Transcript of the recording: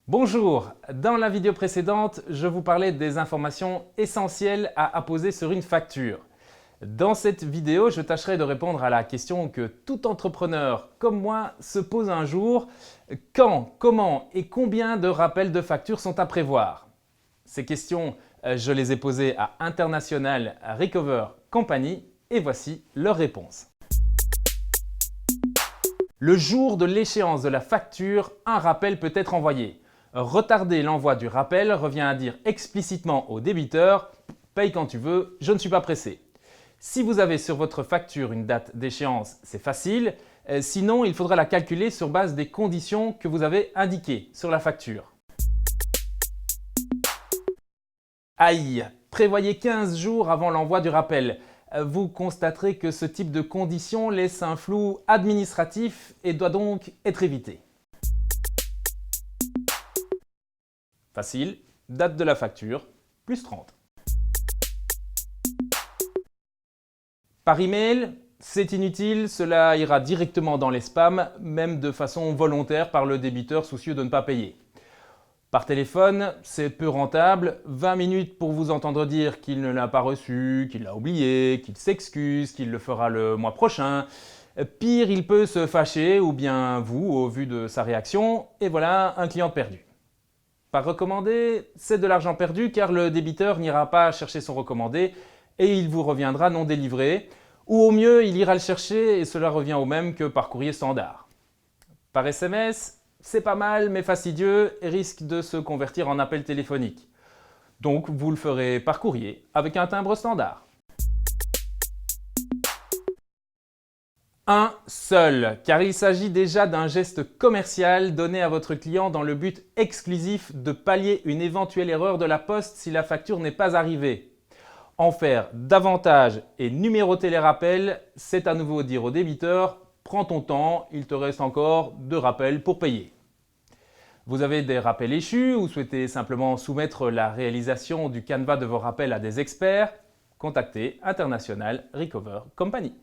Bonjour, dans la vidéo précédente, je vous parlais des informations essentielles à apposer sur une facture. Dans cette vidéo, je tâcherai de répondre à la question que tout entrepreneur comme moi se pose un jour. Quand, comment et combien de rappels de factures sont à prévoir? Ces questions, je les ai posées à International Recover Company et voici leurs réponses. Le jour de l'échéance de la facture, un rappel peut être envoyé. Retarder l'envoi du rappel revient à dire explicitement au débiteur « paye quand tu veux, je ne suis pas pressé ». Si vous avez sur votre facture une date d'échéance, c'est facile. Sinon, il faudra la calculer sur base des conditions que vous avez indiquées sur la facture. Aïe! Prévoyez 15 jours avant l'envoi du rappel. Vous constaterez que ce type de condition laisse un flou administratif et doit donc être évité. Facile, date de la facture, plus 30. Par email, c'est inutile, cela ira directement dans les spams, même de façon volontaire par le débiteur soucieux de ne pas payer. Par téléphone, c'est peu rentable, 20 minutes pour vous entendre dire qu'il ne l'a pas reçu, qu'il l'a oublié, qu'il s'excuse, qu'il le fera le mois prochain. Pire, il peut se fâcher, ou bien vous, au vu de sa réaction, et voilà un client perdu. Par recommandé, c'est de l'argent perdu car le débiteur n'ira pas chercher son recommandé et il vous reviendra non délivré, ou au mieux, il ira le chercher et cela revient au même que par courrier standard. Par SMS, c'est pas mal mais fastidieux et risque de se convertir en appel téléphonique. Donc vous le ferez par courrier avec un timbre standard. Un seul, car il s'agit déjà d'un geste commercial donné à votre client dans le but exclusif de pallier une éventuelle erreur de la poste si la facture n'est pas arrivée. En faire davantage et numéroter les rappels, c'est à nouveau dire au débiteur « prends ton temps, il te reste encore 2 rappels pour payer ». Vous avez des rappels échus ou souhaitez simplement soumettre la réalisation du canevas de vos rappels à des experts? Contactez International Recover Company.